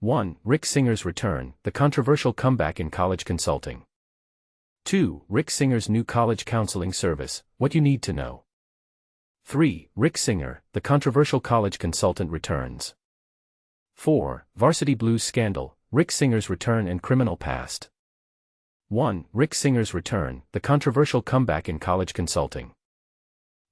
1. Rick Singer's return, the controversial comeback in college consulting. 2. Rick Singer's new college counseling service, what you need to know. 3. Rick Singer, the controversial college consultant returns. 4. Varsity Blues scandal, Rick Singer's return and criminal past. 1. Rick Singer's return, the controversial comeback in college consulting.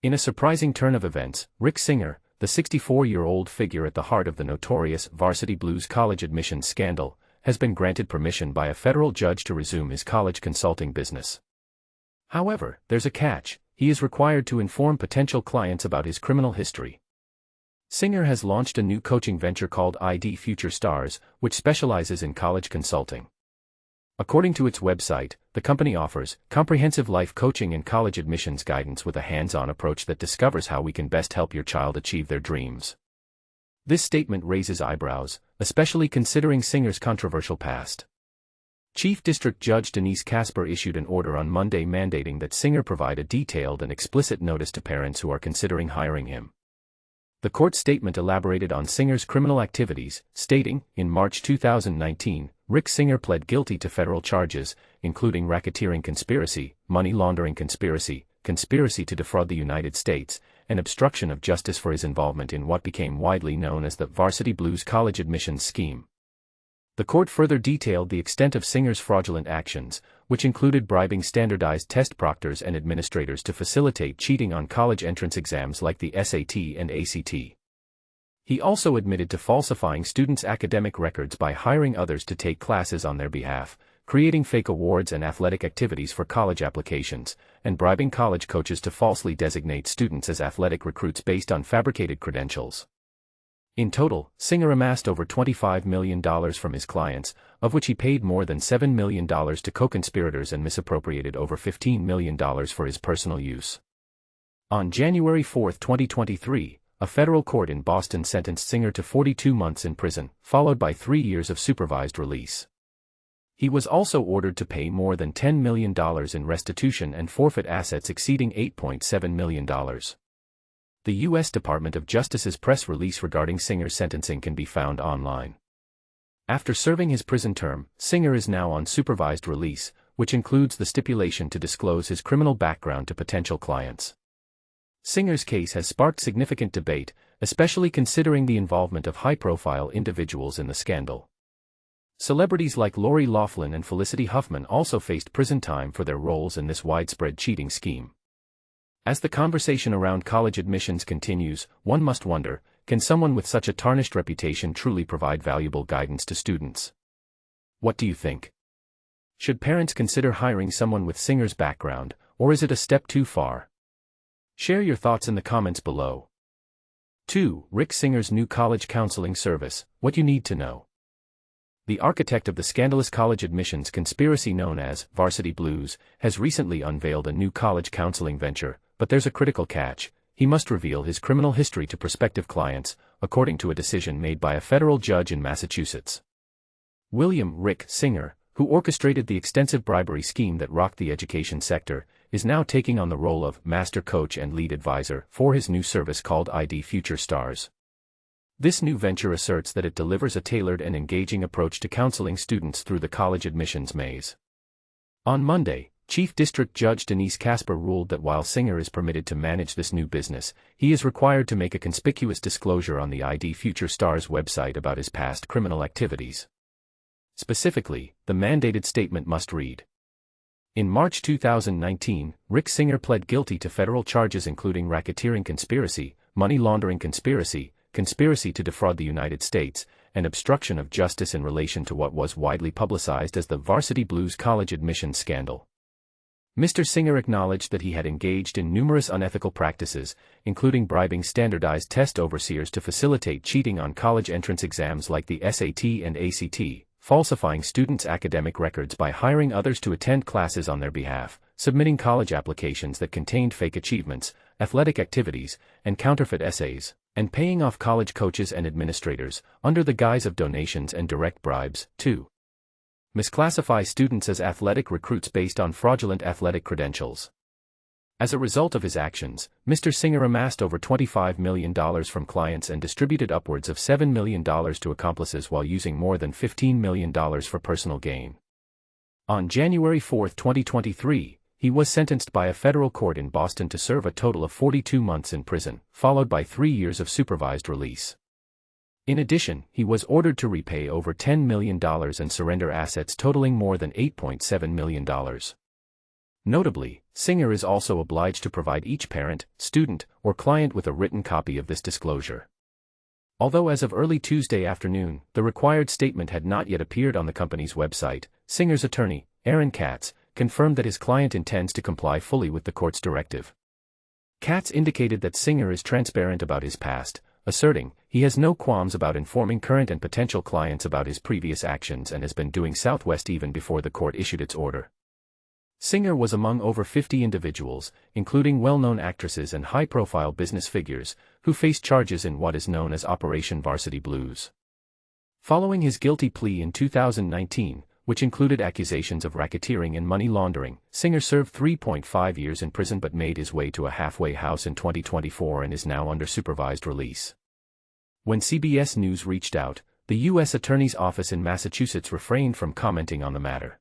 In a surprising turn of events, Rick Singer, the 64-year-old figure at the heart of the notorious Varsity Blues college admissions scandal, has been granted permission by a federal judge to resume his college consulting business. However, there's a catch: he is required to inform potential clients about his criminal history. Singer has launched a new coaching venture called ID Future Stars, which specializes in college consulting. According to its website, the company offers comprehensive life coaching and college admissions guidance with a hands-on approach that discovers how we can best help your child achieve their dreams. This statement raises eyebrows, especially considering Singer's controversial past. Chief District Judge Denise Casper issued an order on Monday mandating that Singer provide a detailed and explicit notice to parents who are considering hiring him. The court statement elaborated on Singer's criminal activities, stating, in March 2019, Rick Singer pled guilty to federal charges, including racketeering conspiracy, money laundering conspiracy, conspiracy to defraud the United States, and obstruction of justice for his involvement in what became widely known as the Varsity Blues college admissions scheme. The court further detailed the extent of Singer's fraudulent actions, which included bribing standardized test proctors and administrators to facilitate cheating on college entrance exams like the SAT and ACT. He also admitted to falsifying students' academic records by hiring others to take classes on their behalf, creating fake awards and athletic activities for college applications, and bribing college coaches to falsely designate students as athletic recruits based on fabricated credentials. In total, Singer amassed over $25 million from his clients, of which he paid more than $7 million to co-conspirators and misappropriated over $15 million for his personal use. On January 4, 2023, a federal court in Boston sentenced Singer to 42 months in prison, followed by 3 years of supervised release. He was also ordered to pay more than $10 million in restitution and forfeit assets exceeding $8.7 million. The U.S. Department of Justice's press release regarding Singer's sentencing can be found online. After serving his prison term, Singer is now on supervised release, which includes the stipulation to disclose his criminal background to potential clients. Singer's case has sparked significant debate, especially considering the involvement of high-profile individuals in the scandal. Celebrities like Lori Loughlin and Felicity Huffman also faced prison time for their roles in this widespread cheating scheme. As the conversation around college admissions continues, one must wonder, can someone with such a tarnished reputation truly provide valuable guidance to students? What do you think? Should parents consider hiring someone with Singer's background, or is it a step too far? Share your thoughts in the comments below. 2. Rick Singer's new college counseling service, what you need to know. The architect of the scandalous college admissions conspiracy known as Varsity Blues has recently unveiled a new college counseling venture, but there's a critical catch: he must reveal his criminal history to prospective clients, according to a decision made by a federal judge in Massachusetts. William Rick Singer, who orchestrated the extensive bribery scheme that rocked the education sector, is now taking on the role of master coach and lead advisor for his new service called ID Future Stars. This new venture asserts that it delivers a tailored and engaging approach to counseling students through the college admissions maze. On Monday, Chief District Judge Denise Casper ruled that while Singer is permitted to manage this new business, he is required to make a conspicuous disclosure on the ID Future Stars website about his past criminal activities. Specifically, the mandated statement must read: in March 2019, Rick Singer pled guilty to federal charges including racketeering conspiracy, money laundering conspiracy, conspiracy to defraud the United States, and obstruction of justice in relation to what was widely publicized as the Varsity Blues college admissions scandal. Mr. Singer acknowledged that he had engaged in numerous unethical practices, including bribing standardized test overseers to facilitate cheating on college entrance exams like the SAT and ACT, falsifying students' academic records by hiring others to attend classes on their behalf, submitting college applications that contained fake achievements, athletic activities, and counterfeit essays, and paying off college coaches and administrators, under the guise of donations and direct bribes. 2. Misclassify students as athletic recruits based on fraudulent athletic credentials. As a result of his actions, Mr. Singer amassed over $25 million from clients and distributed upwards of $7 million to accomplices while using more than $15 million for personal gain. On January 4, 2023, he was sentenced by a federal court in Boston to serve a total of 42 months in prison, followed by 3 years of supervised release. In addition, he was ordered to repay over $10 million and surrender assets totaling more than $8.7 million. Notably, Singer is also obliged to provide each parent, student, or client with a written copy of this disclosure. Although as of early Tuesday afternoon, the required statement had not yet appeared on the company's website, Singer's attorney, Aaron Katz, confirmed that his client intends to comply fully with the court's directive. Katz indicated that Singer is transparent about his past, asserting he has no qualms about informing current and potential clients about his previous actions and has been doing so even before the court issued its order. Singer was among over 50 individuals, including well-known actresses and high-profile business figures, who faced charges in what is known as Operation Varsity Blues. Following his guilty plea in 2019, which included accusations of racketeering and money laundering, Singer served 3.5 years in prison but made his way to a halfway house in 2024 and is now under supervised release. When CBS News reached out, the U.S. Attorney's Office in Massachusetts refrained from commenting on the matter.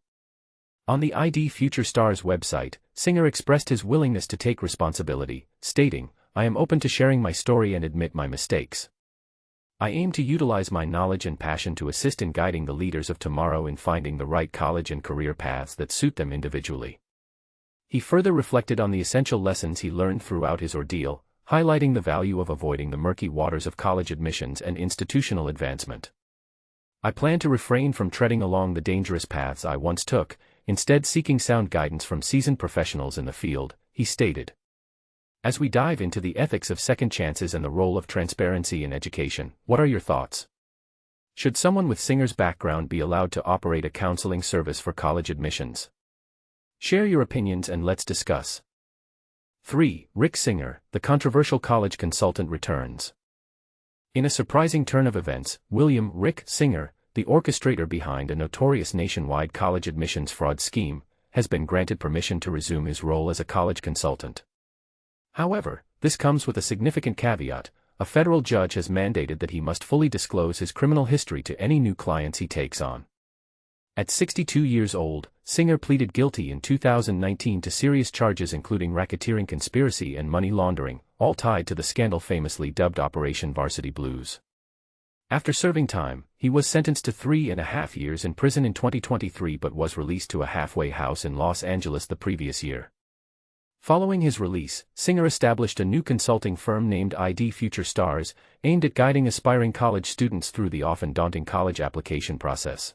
On the ID Future Stars website, Singer expressed his willingness to take responsibility, stating, "I am open to sharing my story and admit my mistakes. I aim to utilize my knowledge and passion to assist in guiding the leaders of tomorrow in finding the right college and career paths that suit them individually." He further reflected on the essential lessons he learned throughout his ordeal, highlighting the value of avoiding the murky waters of college admissions and institutional advancement. "I plan to refrain from treading along the dangerous paths I once took, instead seeking sound guidance from seasoned professionals in the field," he stated. As we dive into the ethics of second chances and the role of transparency in education, what are your thoughts? Should someone with Singer's background be allowed to operate a counseling service for college admissions? Share your opinions and let's discuss. 3. Rick Singer, the controversial college consultant returns. In a surprising turn of events, William "Rick" Singer, the orchestrator behind a notorious nationwide college admissions fraud scheme, has been granted permission to resume his role as a college consultant. However, this comes with a significant caveat: a federal judge has mandated that he must fully disclose his criminal history to any new clients he takes on. At 62 years old, Singer pleaded guilty in 2019 to serious charges including racketeering, conspiracy and money laundering, all tied to the scandal famously dubbed Operation Varsity Blues. After serving time, he was sentenced to 3.5 years in prison in 2023 but was released to a halfway house in Los Angeles the previous year. Following his release, Singer established a new consulting firm named ID Future Stars, aimed at guiding aspiring college students through the often daunting college application process.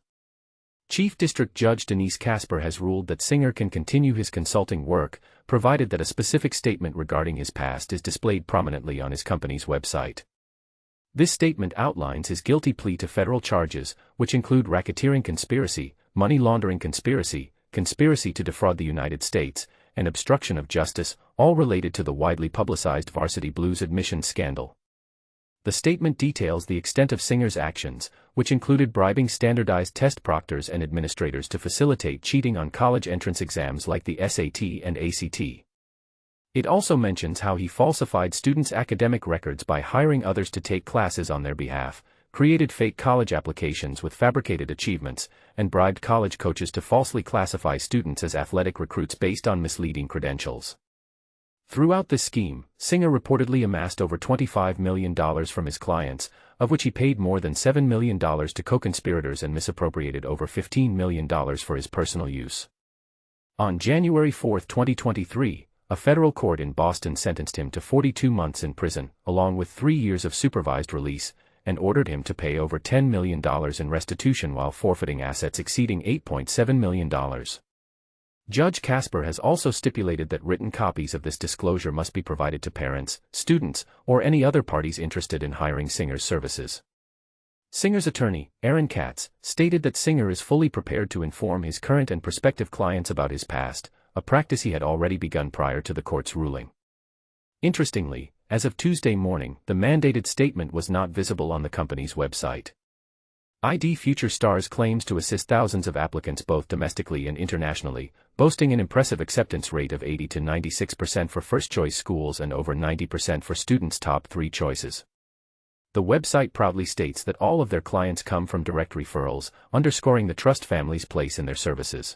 Chief District Judge Denise Casper has ruled that Singer can continue his consulting work, provided that a specific statement regarding his past is displayed prominently on his company's website. This statement outlines his guilty plea to federal charges, which include racketeering conspiracy, money laundering conspiracy, conspiracy to defraud the United States, and obstruction of justice, all related to the widely publicized Varsity Blues admissions scandal. The statement details the extent of Singer's actions, which included bribing standardized test proctors and administrators to facilitate cheating on college entrance exams like the SAT and ACT. It also mentions how he falsified students' academic records by hiring others to take classes on their behalf, created fake college applications with fabricated achievements, and bribed college coaches to falsely classify students as athletic recruits based on misleading credentials. Throughout this scheme, Singer reportedly amassed over $25 million from his clients, of which he paid more than $7 million to co-conspirators and misappropriated over $15 million for his personal use. On January 4, 2023, a federal court in Boston sentenced him to 42 months in prison, along with 3 years of supervised release, and ordered him to pay over $10 million in restitution while forfeiting assets exceeding $8.7 million. Judge Casper has also stipulated that written copies of this disclosure must be provided to parents, students, or any other parties interested in hiring Singer's services. Singer's attorney, Aaron Katz, stated that Singer is fully prepared to inform his current and prospective clients about his past, a practice he had already begun prior to the court's ruling. Interestingly, as of Tuesday morning, the mandated statement was not visible on the company's website. ID Future Stars claims to assist thousands of applicants both domestically and internationally, boasting an impressive acceptance rate of 80 to 96% for first-choice schools and over 90% for students' top 3 choices. The website proudly states that all of their clients come from direct referrals, underscoring the trust families place in their services.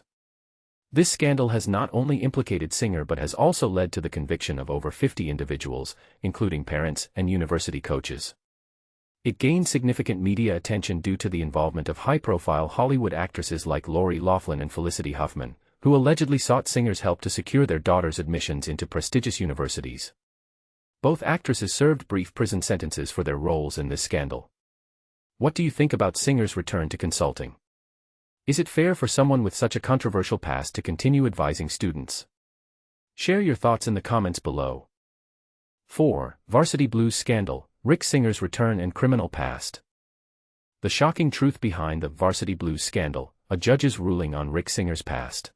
This scandal has not only implicated Singer but has also led to the conviction of over 50 individuals, including parents and university coaches. It gained significant media attention due to the involvement of high-profile Hollywood actresses like Lori Loughlin and Felicity Huffman, who allegedly sought Singer's help to secure their daughters' admissions into prestigious universities. Both actresses served brief prison sentences for their roles in this scandal. What do you think about Singer's return to consulting? Is it fair for someone with such a controversial past to continue advising students? Share your thoughts in the comments below. 4. Varsity Blues Scandal, Rick Singer's return and criminal past. The shocking truth behind the Varsity Blues scandal, a judge's ruling on Rick Singer's past.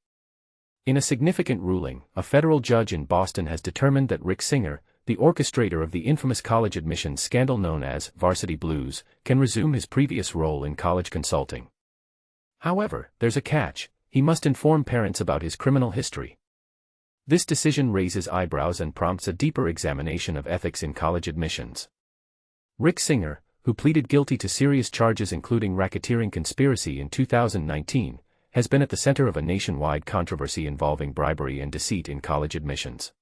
In a significant ruling, a federal judge in Boston has determined that Rick Singer, the orchestrator of the infamous college admissions scandal known as Varsity Blues, can resume his previous role in college consulting. However, there's a catch: he must inform parents about his criminal history. This decision raises eyebrows and prompts a deeper examination of ethics in college admissions. Rick Singer, who pleaded guilty to serious charges including racketeering conspiracy in 2019, has been at the center of a nationwide controversy involving bribery and deceit in college admissions.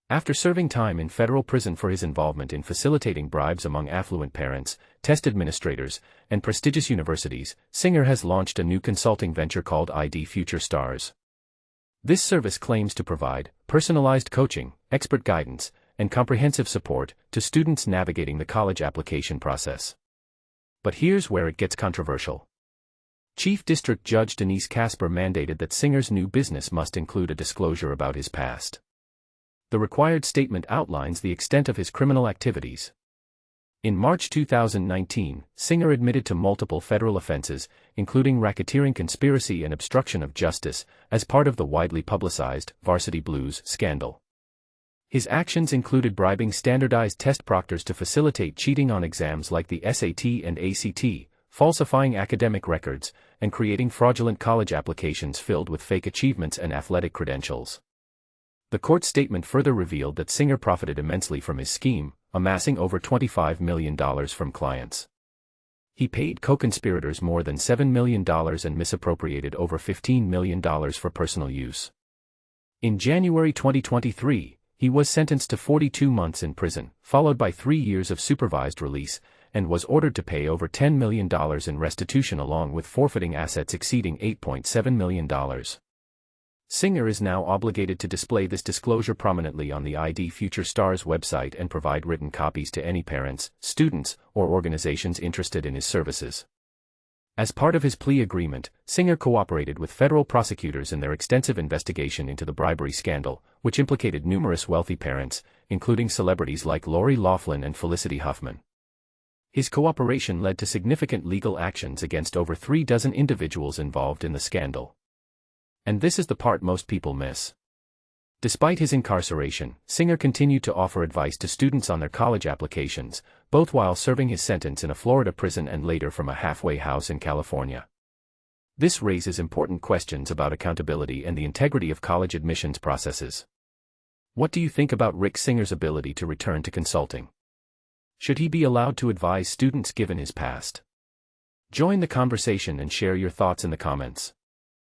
After serving time in federal prison for his involvement in facilitating bribes among affluent parents, test administrators, and prestigious universities, Singer has launched a new consulting venture called ID Future Stars. This service claims to provide personalized coaching, expert guidance, and comprehensive support to students navigating the college application process. But here's where it gets controversial. Chief District Judge Denise Casper mandated that Singer's new business must include a disclosure about his past. The required statement outlines the extent of his criminal activities. In March 2019, Singer admitted to multiple federal offenses, including racketeering conspiracy and obstruction of justice, as part of the widely publicized Varsity Blues scandal. His actions included bribing standardized test proctors to facilitate cheating on exams like the SAT and ACT, falsifying academic records, and creating fraudulent college applications filled with fake achievements and athletic credentials. The court statement further revealed that Singer profited immensely from his scheme, amassing over $25 million from clients. He paid co-conspirators more than $7 million and misappropriated over $15 million for personal use. In January 2023, he was sentenced to 42 months in prison, followed by 3 years of supervised release, and was ordered to pay over $10 million in restitution along with forfeiting assets exceeding $8.7 million. Singer is now obligated to display this disclosure prominently on the ID Future Stars website and provide written copies to any parents, students, or organizations interested in his services. As part of his plea agreement, Singer cooperated with federal prosecutors in their extensive investigation into the bribery scandal, which implicated numerous wealthy parents, including celebrities like Lori Loughlin and Felicity Huffman. His cooperation led to significant legal actions against over 3 dozen individuals involved in the scandal. And this is the part most people miss. Despite his incarceration, Singer continued to offer advice to students on their college applications, both while serving his sentence in a Florida prison and later from a halfway house in California. This raises important questions about accountability and the integrity of college admissions processes. What do you think about Rick Singer's ability to return to consulting? Should he be allowed to advise students given his past? Join the conversation and share your thoughts in the comments.